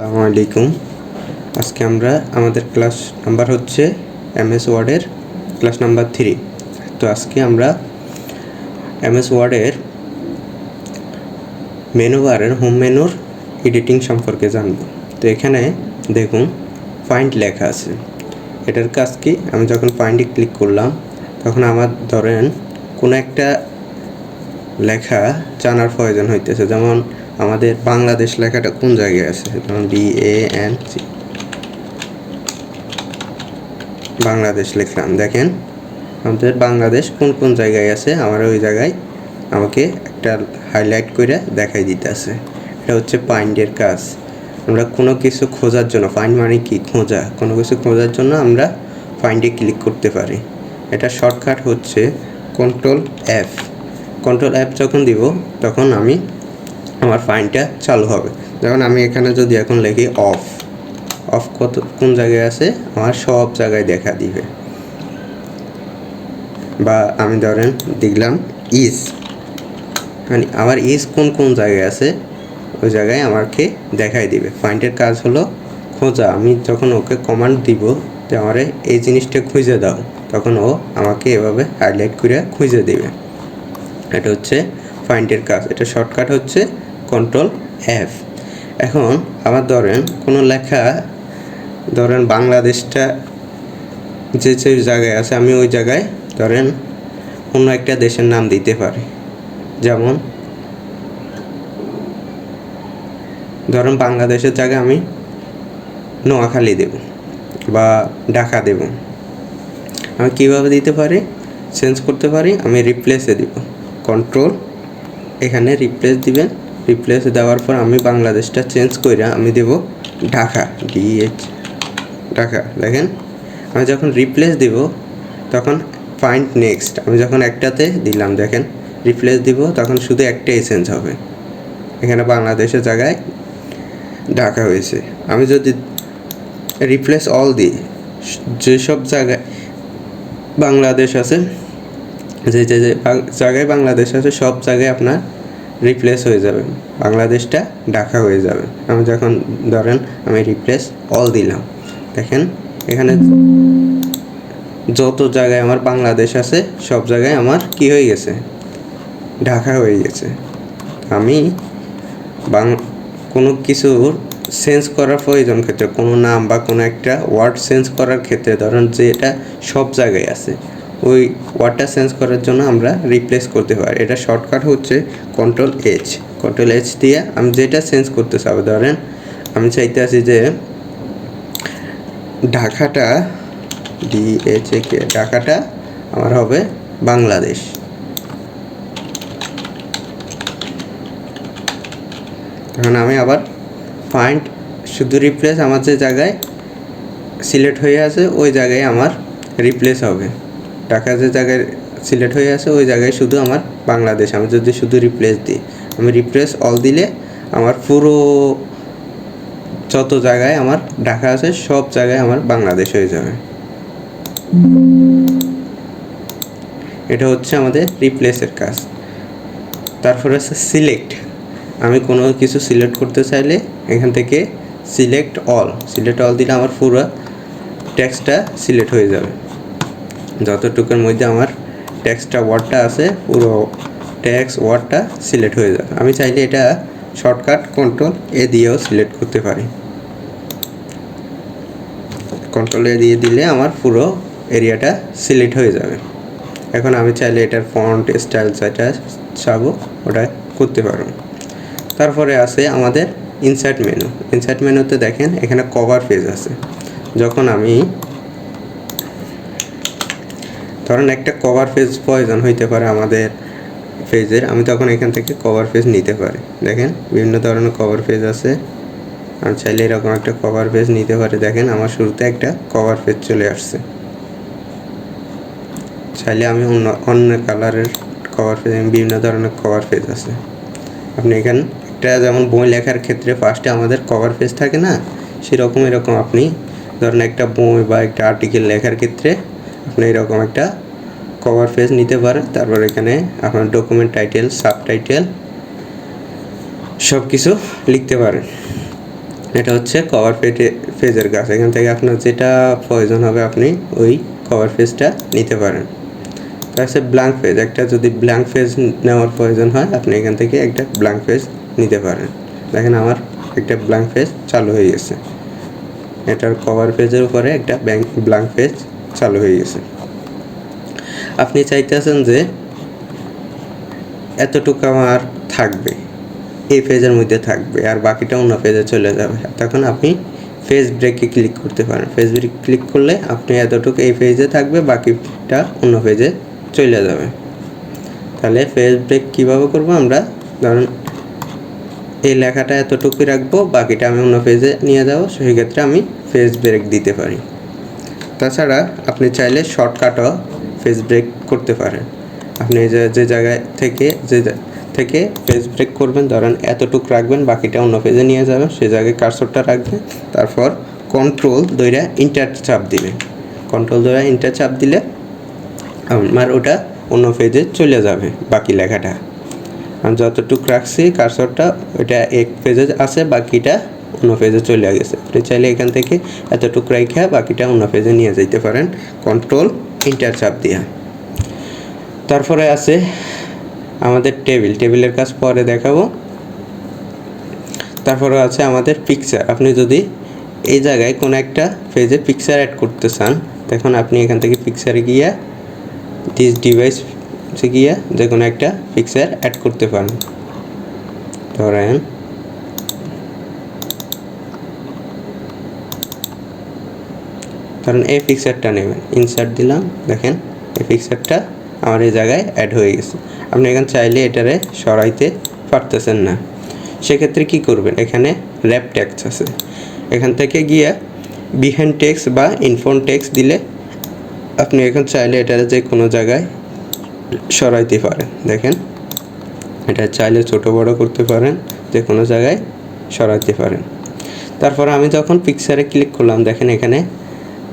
আসসালামু আলাইকুম। আজকে আমরা আমাদের ক্লাস নাম্বার হচ্ছে এমএস ওয়ার্ডের ক্লাস নাম্বার 3। তো আজকে আমরা এমএস ওয়ার্ডের মেনু বারের হোম মেনুর এডিটিং সম্পর্কে জানব। তো এখানে দেখুন ফাইন্ড লেখা আছে। এটার কাজ কি? আমি যখন ফাইন্ডে ক্লিক করলাম তখন আমার ধরেন কোনো একটা লেখা জানার প্রয়োজন হইতেছে, যেমন আমাদের বাংলাদেশ লেখাটা কোন জায়গায় আছে, যেমন BANC বাংলাদেশ লিখলাম। দেখেন আমাদের বাংলাদেশ কোন কোন জায়গায় আছে, আমার ওই জায়গায় আমাকে একটা হাইলাইট করে দেখাই দিতে আছে। এটা হচ্ছে ফাইন্ডের কাজ। আমরা কোনো কিছু খোঁজার জন্য, ফাইন্ড মানে কি? খোঁজা। কোনো কিছু খোঁজার জন্য আমরা ফাইন্ডে ক্লিক করতে পারি। এটা শর্টকাট হচ্ছে Ctrl+F। Ctrl+F যখন দিব তখন আমার ফাইন্ডটা চালু হবে। যেমন আমি এখানে যদি এখন লিখি অফ কোন জায়গায় আছে, আমার সব জায়গায় দেখা দিবে। বা আমি ধরেন দেখলাম ইজ, মানে আমার ইজ কোন কোন জায়গায় আছে ওই জায়গায় আমাকে দেখাই দিবে। ফাইন্ডের কাজ হলো খোঁজা। আমি যখন ওকে কমান্ড দিব যে আমারে এই জিনিসটা খুঁজে দাও, তখন ও আমাকে এভাবে হাইলাইট করে খুঁজে দিবে। এটা হচ্ছে ফাইন্ডের কাজ। এটা শর্টকাট হচ্ছে Ctrl+F। এখন আমার ধরেন কোনো লেখা, ধরেন বাংলাদেশটা যে যে জায়গায় আছে, আমি ওই জায়গায় ধরেন অন্য একটা দেশের নাম দিতে পারি। যেমন ধরেন বাংলাদেশের জায়গায় আমি নোয়াখালী দেব বা ঢাকা দেব। আমি কিভাবে দিতে পারি, চেঞ্জ করতে পারি। আমি রিপ্লেসে দিব, কন্ট্রোল এখানে রিপ্লেস দিবেন। রিপ্লেস দেওয়ার পর আমি বাংলাদেশটা চেঞ্জ করে আমি দেব ঢাকা, ঢাকা। দেখেন আমি যখন রিপ্লেস দিব তখন ফাইন্ড নেক্সট, আমি যখন একটাতে দিলাম, দেখেন রিপ্লেস দিব তখন শুধু একটাই চেঞ্জ হবে। এখানে বাংলাদেশের জায়গায় ঢাকা হয়েছে। আমি যদি রিপ্লেস অল দিই, যেসব জায়গায় বাংলাদেশ আছে, যে যে যে জায়গায় বাংলাদেশ আছে সব জায়গায় আপনার রিপ্লেস হয়ে যাবে, বাংলাদেশটা ঢাকা হয়ে যাবে। আমি যখন ধরেন আমি রিপ্লেস অল দিলাম, দেখেন এখানে যত জায়গায় আমার বাংলাদেশ আছে সব জায়গায় আমার কি হয়ে গেছে, ঢাকা হয়ে গেছে। আমি কোনো কিছু চেঞ্জ করার প্রয়োজন ক্ষেত্রে, কোনো নাম বা কোনো একটা ওয়ার্ড চেঞ্জ করার ক্ষেত্রে, ধরেন যে এটা সব জায়গায় আছে, ওই ওয়ার্ডটা চেঞ্জ করার জন্য আমরা রিপ্লেস করতে পারি। এটা শর্টকাট হচ্ছে Ctrl+H দিয়ে আমি যেটা চেঞ্জ করতে চাই, ধরেন আমি চাইতে আছি যে ঢাকাটা ঢাকাটা আমার হবে বাংলাদেশ। তখন আমি আবার ফাইন্ড শুধু রিপ্লেস, আমার যে জায়গায় সিলেক্ট হয়ে আছে ওই জায়গায় আমার রিপ্লেস হবে। ঢাকা যে জায়গায় সিলেক্ট হয়ে আছে ওই জায়গায় শুধু আমার বাংলাদেশ। আমি যদি শুধু রিপ্লেস দিই, আমি রিপ্লেস অল দিলে আমার পুরো যত জায়গায় আমার ঢাকা আছে সব জায়গায় আমার বাংলাদেশ হয়ে যাবে। এটা হচ্ছে আমাদের রিপ্লেসের কাজ। তারপরে আছে সিলেক্ট। আমি কোনো কিছু সিলেক্ট করতে চাইলে এখান থেকে সিলেক্ট অল দিলে আমার পুরো টেক্সটটা সিলেক্ট হয়ে যাবে। যতটুকুর মধ্যে আমার টেক্সটটা ওয়ার্ডটা আছে পুরো টেক্সট ওয়ার্ডটা সিলেক্ট হয়ে যাবে। আমি চাইলে এটা শর্টকাট Ctrl+A দিয়েও সিলেক্ট করতে পারি। Ctrl+A দিয়ে দিলে আমার পুরো এরিয়াটা সিলেক্ট হয়ে যাবে। এখন আমি চাইলে এটার ফন্ট স্টাইল যেটা চাবো ওটা করতে পারবো। তারপরে আছে আমাদের ইনসার্ট মেনুতে দেখেন এখানে কভার পেজ আছে। যখন আমি ধরেন একটা কভার পেজ প্রয়োজন হইতে পারে আমাদের পেজের, আমি তখন এখান থেকে কভার পেজ নিতে পারি। দেখেন বিভিন্ন ধরনের কভার পেজ আছে, আমি চাইলে এরকম একটা কভার পেজ নিতে পারি। দেখেন আমার শুরুতে একটা কভার পেজ চলে আসছে। চাইলে আমি অন্য কালারের কভার পেজ, বিভিন্ন ধরনের কভার পেজ আছে। আপনি এখানে একটা যেমন বই লেখার ক্ষেত্রে ফার্স্টে আমাদের কভার পেজ থাকে না, সেরকম এরকম আপনি ধরেন একটা বই বা একটা আর্টিকেল লেখার ক্ষেত্রে আপনি এরকম একটা কভার পেজ নিতে পারেন। তারপর এখানে আপনার ডকুমেন্ট টাইটেল, সাবটাইটেল সব কিছু লিখতে পারেন। এটা হচ্ছে কভার পেজের কাজ। এখান থেকে আপনার যেটা প্রয়োজন হবে আপনি ওই কভার পেজটা নিতে পারেন। তারপরে ব্ল্যাঙ্ক পেজ, একটা যদি ব্ল্যাঙ্ক পেজ নেওয়ার প্রয়োজন হয় আপনি এখান থেকে একটা ব্ল্যাঙ্ক পেজ নিতে পারেন। দেখেন আমার একটা ব্ল্যাঙ্ক পেজ চালু হয়ে গেছে, এটার কভার পেজের উপরে একটা ব্ল্যাঙ্ক পেজ চালু হয়ে গেছে। আপনি চাইতেছেন যে এতটুকু আমার থাকবে, এই পেজের মধ্যে থাকবে আর বাকিটা অন্য পেজে চলে যাবে, তখন আপনি পেজ ব্রেকে ক্লিক করতে পারেন। পেজ ব্রেক ক্লিক করলে আপনি এতটুকু এই পেজে থাকবে, বাকিটা অন্য পেজে চলে যাবে। তাহলে পেজ ব্রেক কীভাবে করবো আমরা, ধরুন এই লেখাটা এতটুকুই রাখবো, বাকিটা আমি অন্য পেজে নিয়ে যাবো, সেই ক্ষেত্রে আমি পেজ ব্রেক দিতে পারি। তাছাড়া আপনি চাইলে শর্টকাটও পেজ ব্রেক করতে পারেন। আপনি যে জায়গায় থেকে পেজ ব্রেক করবেন, ধরেন এতটুকু রাখবেন, বাকিটা অন্য পেজে নিয়ে যাবেন, সেই জায়গায় কার্সরটা রাখবেন, তারপর কন্ট্রোল ধরে ইন্টার চাপ দিবেন। কন্ট্রোল ধরে ইন্টার চাপ দিলে আমার ওটা অন্য পেজে চলে যাবে বাকি লেখাটা। আমি যতটুকু রাখছি কার্সরটা ওইটা এক পেজে আছে, বাকিটা অন্য পেজে চলে গেছে। আপনি চাইলে এখান থেকে এতটুকু রেখে বাকিটা অন্য পেজে নিয়ে যেতে পারেন কন্ট্রোল ইন্টার চাপ দিয়া। তারপরে আছে আমাদের টেবিলের কাজ পরে দেখাবো। তারপরে আছে আমাদের পিকচার। আপনি যদি এই জায়গায় কোনো একটা পেজে পিকচার অ্যাড করতে চান, তখন আপনি এখান থেকে পিকচারে গিয়ে দিস ডিভাইস গিয়ে যে কোনো একটা পিকচার অ্যাড করতে পারেন। ধরেন এই পিকচারটা নেবেন, ইনসার্ট দিলাম, দেখেন এই পিকচারটা আমার এই জায়গায় অ্যাড হয়ে গেছে। আপনি এখানে চাইলে এটারে সরাইতে পারতেছেন না, সেক্ষেত্রে কি করবেন, এখানে র্যাপ টেক্সট আছে, এখান থেকে গিয়ে বিহাইন্ড টেক্সট বা ইনফ্রন্ট টেক্সট দিলে আপনি এখন চাইলে এটারে যে কোনো জায়গায় সরাইতে পারেন। দেখেন এটা চাইলে ছোট বড় করতে পারেন, যে কোনো জায়গায় সরাইতে পারেন। তারপর আমি যখন পিকচারে ক্লিক করলাম, দেখেন এখানে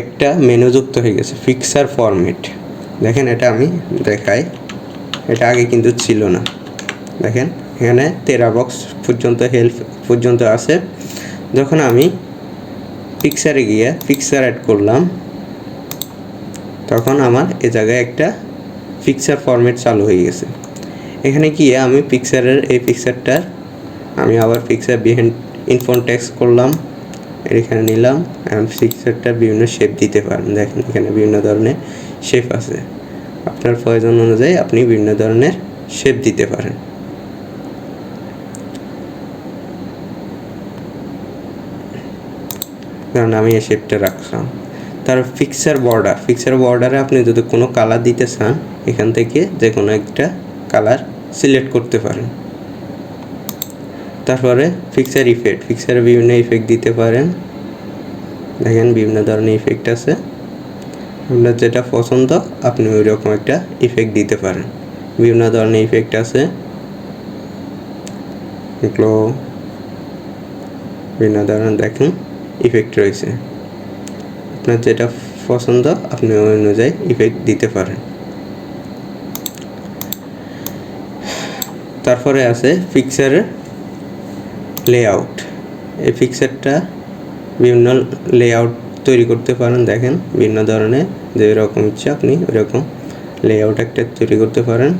একটা মেনু যুক্ত হয়ে গেছে, পিকচার ফরম্যাট। দেখেন এটা আমি দেখাই, এটা আগে কিন্তু ছিল না। দেখেন এখানে 13 বক্স পর্যন্ত হেল্প পর্যন্ত আছে। যখন আমি পিকচারে গিয়ে পিকচার অ্যাড করলাম, তখন আমার এ জায়গায় একটা পিকচার ফরম্যাট চালু হয়ে গেছে। এখানে গিয়ে আমি পিকচারের এই পিকচারটার আমি আবার পিকচার বিহাইন্ড ইনফ্রন্ট টেক্সট করলাম, এখানে নিলাম, এখন পিকচারটা বিভিন্ন শেপ দিতে পারেন। দেখেন এখানে বিভিন্ন ধরনের শেপ আছে, আপনার প্রয়োজন অনুযায়ী আপনি বিভিন্ন ধরনের শেপ দিতে পারেন। কারণ আমি এই শেপটা রাখলাম। তার পিকচার বর্ডারে আপনি যদি কোনো কালার দিতে চান, এখান থেকে যে কোনো একটা কালার সিলেক্ট করতে পারেন। তারপরে পিকচার ইফেক্ট, পিকচারে বিভিন্ন ইফেক্ট দিতে পারেন। দেখেন বিভিন্ন ধরনের ইফেক্ট আছে, আপনার যেটা পছন্দ আপনি ওই রকম একটা ইফেক্ট দিতে পারেন। বিভিন্ন ধরনের ইফেক্ট আছে, এগুলো বিভিন্ন ধরনের দেখুন ইফেক্ট রয়েছে, আপনার যেটা পছন্দ আপনি ওই অনুযায়ী ইফেক্ট দিতে পারেন। তারপরে আছে পিকচারের লেআউট। এই পিকচারটা বিভিন্ন লেআউট তৈরি করতে পারেন। দেখেন বিভিন্ন ধরনের, যে রকম ইচ্ছা আপনি ওই রকম লেআউট একটা তৈরি করতে পারেন।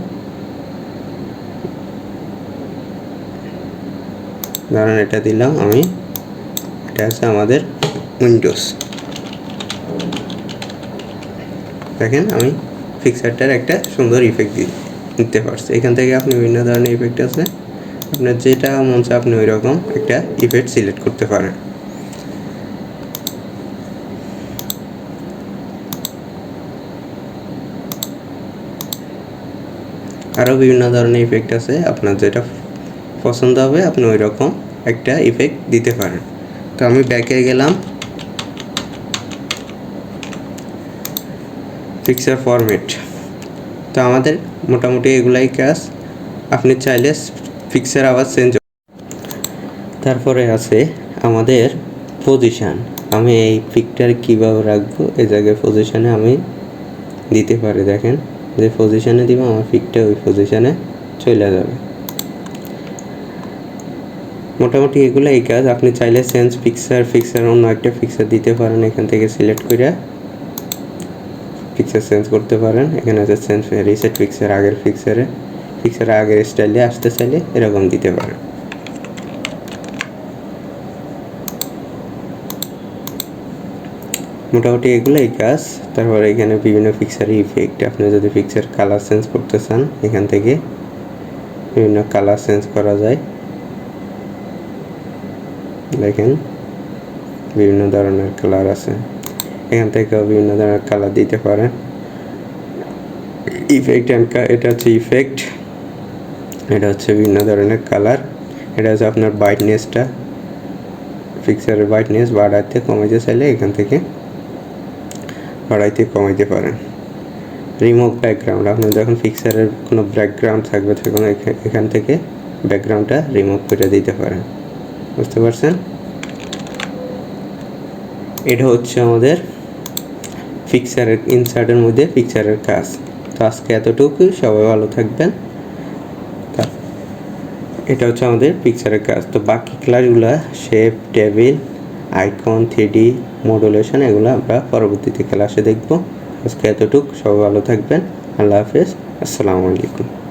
ধরেন এটা দিলাম আমি, এটা আছে আমাদের উইন্ডোজ। দেখেন আমি পিকচারটার একটা সুন্দর ইফেক্ট দিতে পারছি। এখান থেকে আপনি বিভিন্ন ধরনের ইফেক্ট আছে, আপনার যেটা মন চায় আপনি ওই রকম একটা ইফেক্ট সিলেক্ট করতে পারেন। আরও বিভিন্ন ধরনের ইফেক্ট আছে, আপনার যেটা পছন্দ হবে আপনি ওই রকম একটা ইফেক্ট দিতে পারেন। তো আমি ব্যাকে গেলাম, পিকচার ফরম্যাট। তো আমাদের মোটামুটি এগুলাই কাজ, আপনি চাইলে পিকচার আবার চেঞ্জ। তারপরে আছে আমাদের পজিশান। আমি এই পিকটার কীভাবে রাখবো, এই জায়গায় পজিশানে আমি দিতে পারি। দেখেন যে পজিশানে দিব আমার পিকটা ওই পজিশানে চলে যাবে। মোটামুটি এগুলো এই কাজ। আপনি চাইলে চেঞ্জ ফিক্সার অন্য একটা ফিক্সার দিতে পারেন, এখান থেকে সিলেক্ট করে ফিক্সার চেঞ্জ করতে পারেন। এখানে আছে চেঞ্জ রিসেট ফিক্সার, আগের ফিক্সারে আগের স্টাইলে আসতে চাইলে এরকম দিতে পারেন। মোটামুটি এগুলো এই কাজ। তারপরে এখানে বিভিন্ন ফিক্সারের ইফেক্ট, আপনি যদি ফিক্সার কালার চেঞ্জ করতে চান এখান থেকে বিভিন্ন কালার চেঞ্জ করা যায়। দেখেন বিভিন্ন ধরনের কালার আছে, এখান থেকেও বিভিন্ন ধরনের কালার দিতে পারেন। ইফেক্ট এটা হচ্ছে ইফেক্ট, এটা হচ্ছে বিভিন্ন ধরনের কালার। এটা হচ্ছে আপনার ব্রাইটনেসটা, ফিক্সারের ব্রাইটনেস বাড়াইতে কমাইতে চাইলে এখান থেকে বাড়াইতে কমাইতে পারেন। রিমুভ ব্যাকগ্রাউন্ড, আপনার যখন ফিক্সারের কোনো ব্যাকগ্রাউন্ড থাকবে তখন এখান থেকে ব্যাকগ্রাউন্ডটা রিমুভ করে দিতে পারেন। বুঝতে পারছেন? এটা হচ্ছে আমাদের ফিক্সারের ইনসার্টের মধ্যে ফিক্সারের কাজ। তো আজকে এতটুকুই, সবাই ভালো থাকবেন। এটা হচ্ছে আমাদের পিকচারের কাজ। তো বাকি ক্লাসগুলো shape, table, icon, 3D modulation এগুলো আমরা পরবর্তীতে ক্লাসে দেখব। আজকে এতটুকু, সবাই ভালো থাকবেন। আল্লাহ হাফেজ, আসসালামু আলাইকুম।